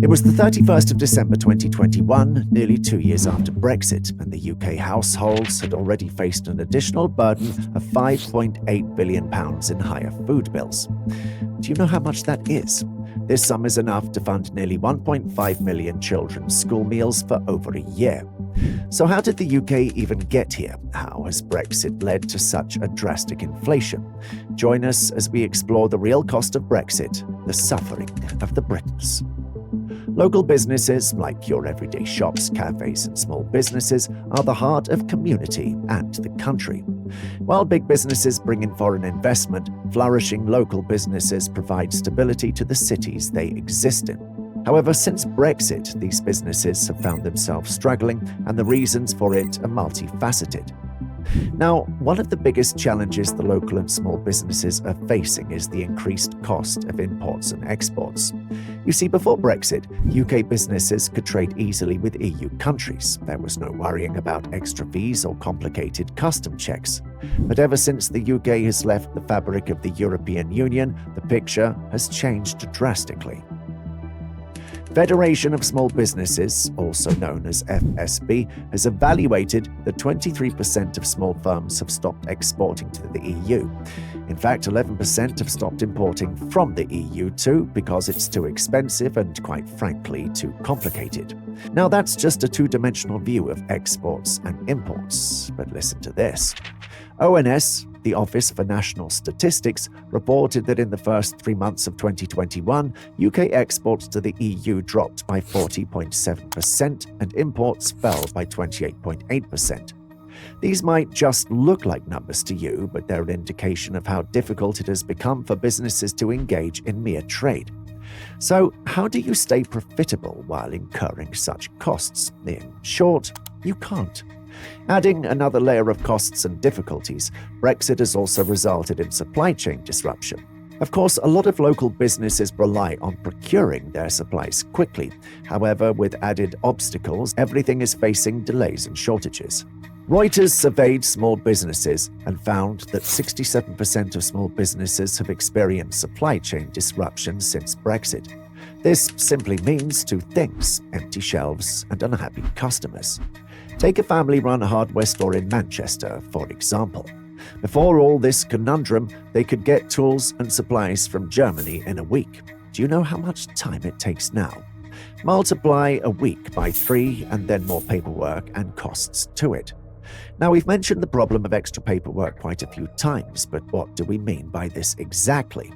It was the 31st of December 2021, nearly 2 years after Brexit, and the UK households had already faced an additional burden of £5.8 billion in higher food bills. Do you know how much that is? This sum is enough to fund nearly 1.5 million children's school meals for over a year. So how did the UK even get here? How has Brexit led to such a drastic inflation? Join us as we explore the real cost of Brexit, the suffering of the Britons. Local businesses, like your everyday shops, cafes, and small businesses, are the heart of community and the country. While big businesses bring in foreign investment, flourishing local businesses provide stability to the cities they exist in. However, since Brexit, these businesses have found themselves struggling, and the reasons for it are multifaceted. Now, one of the biggest challenges the local and small businesses are facing is the increased cost of imports and exports. You see, before Brexit, UK businesses could trade easily with EU countries. There was no worrying about extra fees or complicated custom checks. But ever since the UK has left the fabric of the European Union, the picture has changed drastically. Federation of Small Businesses, also known as FSB, has evaluated that 23% of small firms have stopped exporting to the EU. In fact, 11% have stopped importing from the EU too, because it's too expensive and, quite frankly, too complicated. Now, that's just a two-dimensional view of exports and imports. But listen to this. ONS, the Office for National Statistics, reported that in the first 3 months of 2021, UK exports to the EU dropped by 40.7% and imports fell by 28.8%. These might just look like numbers to you, but they're an indication of how difficult it has become for businesses to engage in mere trade. So, how do you stay profitable while incurring such costs? In short, you can't. Adding another layer of costs and difficulties, Brexit has also resulted in supply chain disruption. Of course, a lot of local businesses rely on procuring their supplies quickly. However, with added obstacles, everything is facing delays and shortages. Reuters surveyed small businesses and found that 67% of small businesses have experienced supply chain disruption since Brexit. This simply means two things: empty shelves and unhappy customers. Take a family-run hardware store in Manchester, for example. Before all this conundrum, they could get tools and supplies from Germany in a week. Do you know how much time it takes now? Multiply a week by 3 and then more paperwork and costs to it. Now, we've mentioned the problem of extra paperwork quite a few times, but what do we mean by this exactly?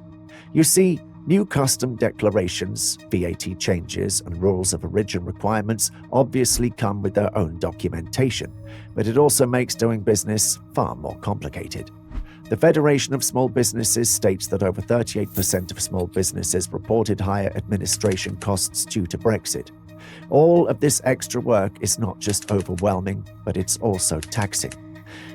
You see, new custom declarations, VAT changes, and rules of origin requirements obviously come with their own documentation, but it also makes doing business far more complicated. The Federation of Small Businesses states that over 38% of small businesses reported higher administration costs due to Brexit. All of this extra work is not just overwhelming, but it's also taxing.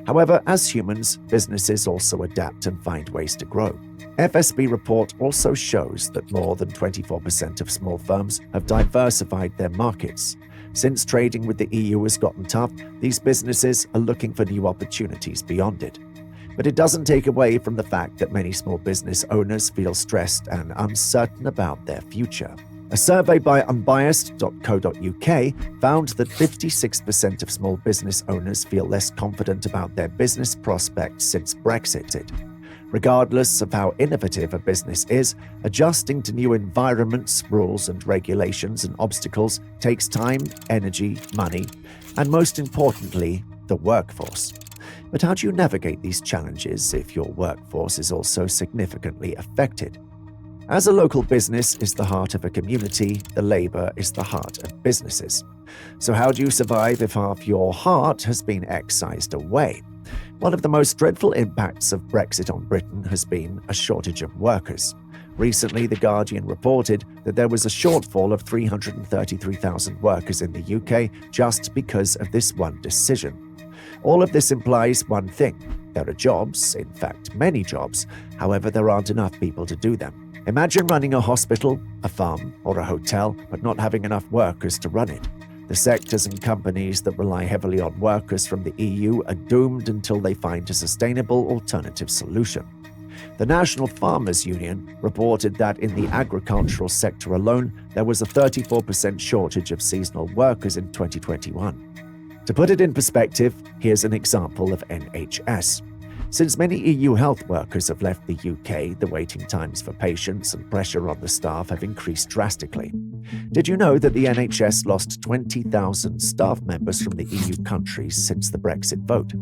However, as humans, businesses also adapt and find ways to grow. FSB report also shows that more than 24% of small firms have diversified their markets. Since trading with the EU has gotten tough, these businesses are looking for new opportunities beyond it. But it doesn't take away from the fact that many small business owners feel stressed and uncertain about their future. A survey by unbiased.co.uk found that 56% of small business owners feel less confident about their business prospects since Brexit. Regardless of how innovative a business is, adjusting to new environments, rules and regulations and obstacles takes time, energy, money, and most importantly, the workforce. But how do you navigate these challenges if your workforce is also significantly affected? As a local business is the heart of a community, the labor is the heart of businesses. So how do you survive if half your heart has been excised away? One of the most dreadful impacts of Brexit on Britain has been a shortage of workers. Recently, The Guardian reported that there was a shortfall of 333,000 workers in the UK just because of this one decision. All of this implies one thing: there are jobs, in fact many jobs, however there aren't enough people to do them. Imagine running a hospital, a farm, or a hotel, but not having enough workers to run it. The sectors and companies that rely heavily on workers from the EU are doomed until they find a sustainable alternative solution. The National Farmers Union reported that in the agricultural sector alone, there was a 34% shortage of seasonal workers in 2021. To put it in perspective, here's an example of NHS. Since many EU health workers have left the UK, the waiting times for patients and pressure on the staff have increased drastically. Did you know that the NHS lost 20,000 staff members from the EU countries since the Brexit vote?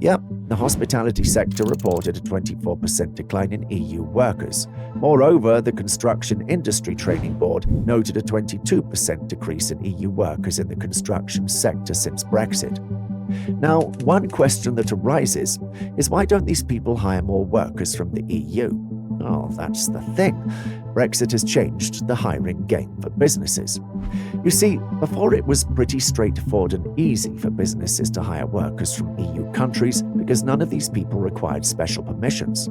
Yep, the hospitality sector reported a 24% decline in EU workers. Moreover, the Construction Industry Training Board noted a 22% decrease in EU workers in the construction sector since Brexit. Now, one question that arises is why don't these people hire more workers from the EU? Oh, that's the thing. Brexit has changed the hiring game for businesses. You see, before it was pretty straightforward and easy for businesses to hire workers from EU countries because none of these people required special permissions.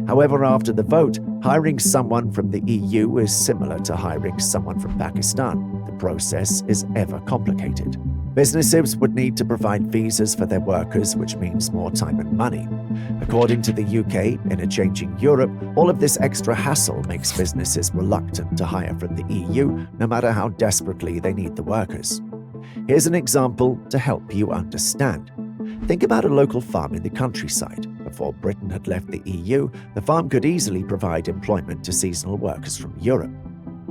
However, after the vote, hiring someone from the EU is similar to hiring someone from Pakistan. The process is ever complicated. Businesses would need to provide visas for their workers, which means more time and money. According to the UK, in a changing Europe, all of this extra hassle makes businesses reluctant to hire from the EU, no matter how desperately they need the workers. Here's an example to help you understand. Think about a local farm in the countryside. Before Britain had left the EU, the farm could easily provide employment to seasonal workers from Europe.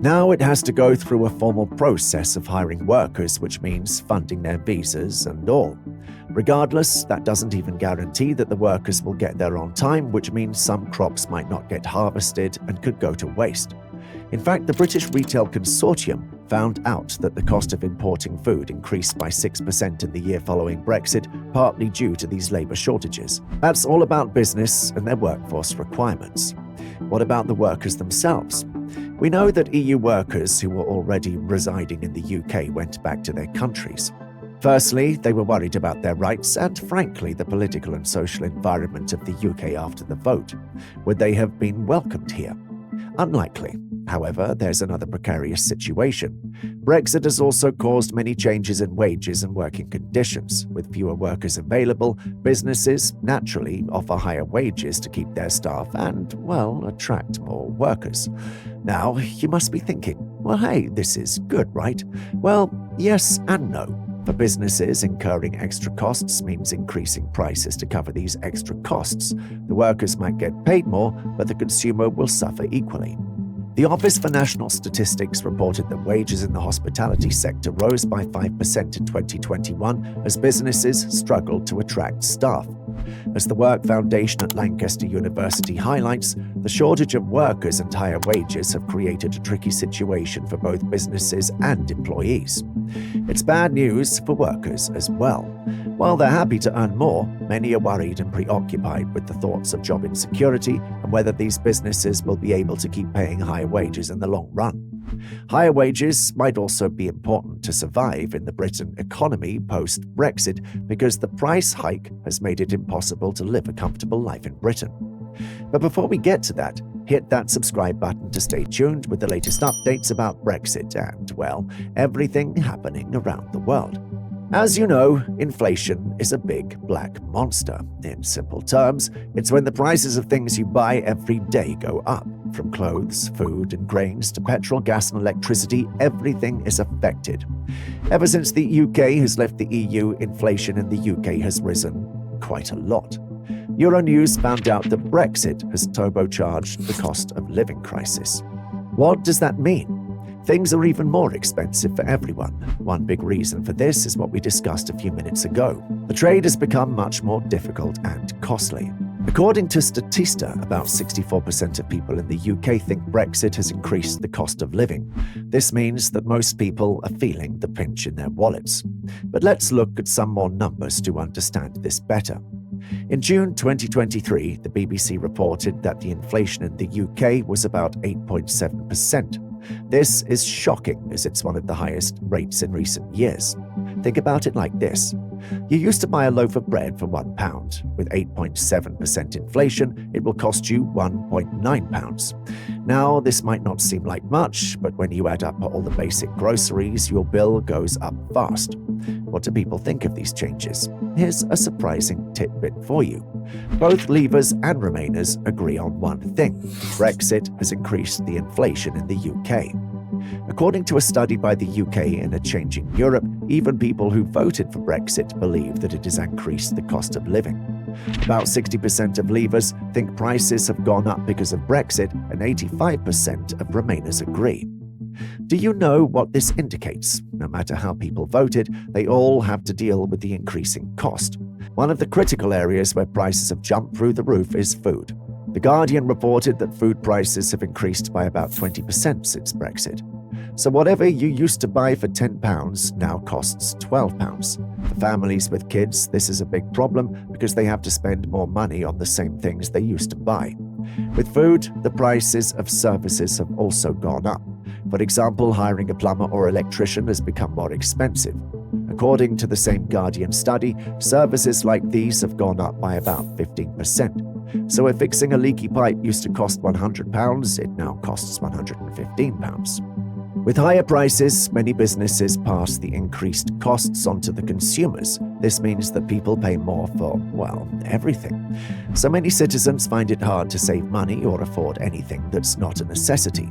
Now it has to go through a formal process of hiring workers, which means funding their visas and all. Regardless, that doesn't even guarantee that the workers will get there on time, which means some crops might not get harvested and could go to waste. In fact, the British Retail Consortium found out that the cost of importing food increased by 6% in the year following Brexit, partly due to these labour shortages. That's all about business and their workforce requirements. What about the workers themselves? We know that EU workers who were already residing in the UK went back to their countries. Firstly, they were worried about their rights and, frankly, the political and social environment of the UK after the vote. Would they have been welcomed here? Unlikely. However, there's another precarious situation. Brexit has also caused many changes in wages and working conditions. With fewer workers available, businesses naturally offer higher wages to keep their staff and, well, attract more workers. Now, you must be thinking, well, hey, this is good, right? Well, yes and no. For businesses, incurring extra costs means increasing prices to cover these extra costs. The workers might get paid more, but the consumer will suffer equally. The Office for National Statistics reported that wages in the hospitality sector rose by 5% in 2021 as businesses struggled to attract staff. As the Work Foundation at Lancaster University highlights, the shortage of workers and higher wages have created a tricky situation for both businesses and employees. It's bad news for workers as well. While they're happy to earn more, many are worried and preoccupied with the thoughts of job insecurity and whether these businesses will be able to keep paying higher wages in the long run. Higher wages might also be important to survive in the Britain economy post-Brexit because the price hike has made it impossible to live a comfortable life in Britain. But before we get to that, hit that subscribe button to stay tuned with the latest updates about Brexit and, well, everything happening around the world. As you know, inflation is a big black monster. In simple terms, it's when the prices of things you buy every day go up. From clothes, food, and grains to petrol, gas, and electricity, everything is affected. Ever since the UK has left the EU, inflation in the UK has risen quite a lot. Euronews found out that Brexit has turbocharged the cost of living crisis. What does that mean? Things are even more expensive for everyone. One big reason for this is what we discussed a few minutes ago. The trade has become much more difficult and costly. According to Statista, about 64% of people in the UK think Brexit has increased the cost of living. This means that most people are feeling the pinch in their wallets. But let's look at some more numbers to understand this better. In June 2023, the BBC reported that the inflation in the UK was about 8.7%. This is shocking as it's one of the highest rates in recent years. Think about it like this. You used to buy a loaf of bread for £1. With 8.7% inflation, it will cost you £1.9. Now, this might not seem like much, but when you add up all the basic groceries, your bill goes up fast. What do people think of these changes? Here's a surprising tidbit for you. Both Leavers and Remainers agree on one thing: Brexit has increased the inflation in the UK. According to a study by the UK in A Changing Europe, even people who voted for Brexit believe that it has increased the cost of living. About 60% of Leavers think prices have gone up because of Brexit, and 85% of Remainers agree. Do you know what this indicates? No matter how people voted, they all have to deal with the increasing cost. One of the critical areas where prices have jumped through the roof is food. The Guardian reported that food prices have increased by about 20% since Brexit. So whatever you used to buy for £10 now costs £12. For families with kids, this is a big problem because they have to spend more money on the same things they used to buy. With food, the prices of services have also gone up. For example, hiring a plumber or electrician has become more expensive. According to the same Guardian study, services like these have gone up by about 15%. So if fixing a leaky pipe used to cost £100, it now costs £115. With higher prices, many businesses pass the increased costs onto the consumers. This means that people pay more for, well, everything. So many citizens find it hard to save money or afford anything that's not a necessity.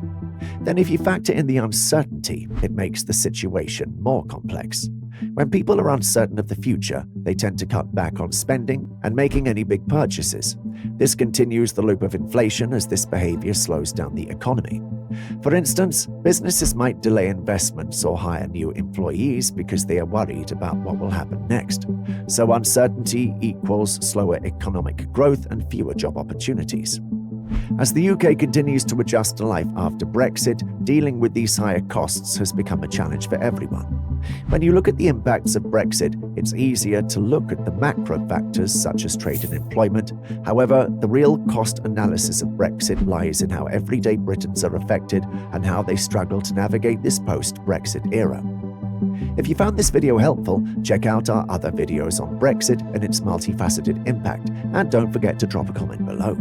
Then if you factor in the uncertainty, it makes the situation more complex. When people are uncertain of the future, they tend to cut back on spending and making any big purchases. This continues the loop of inflation as this behavior slows down the economy. For instance, businesses might delay investments or hire new employees because they are worried about what will happen next. So uncertainty equals slower economic growth and fewer job opportunities. As the UK continues to adjust to life after Brexit, dealing with these higher costs has become a challenge for everyone. When you look at the impacts of Brexit, it's easier to look at the macro factors such as trade and employment. However, the real cost analysis of Brexit lies in how everyday Britons are affected and how they struggle to navigate this post-Brexit era. If you found this video helpful, check out our other videos on Brexit and its multifaceted impact, and don't forget to drop a comment below.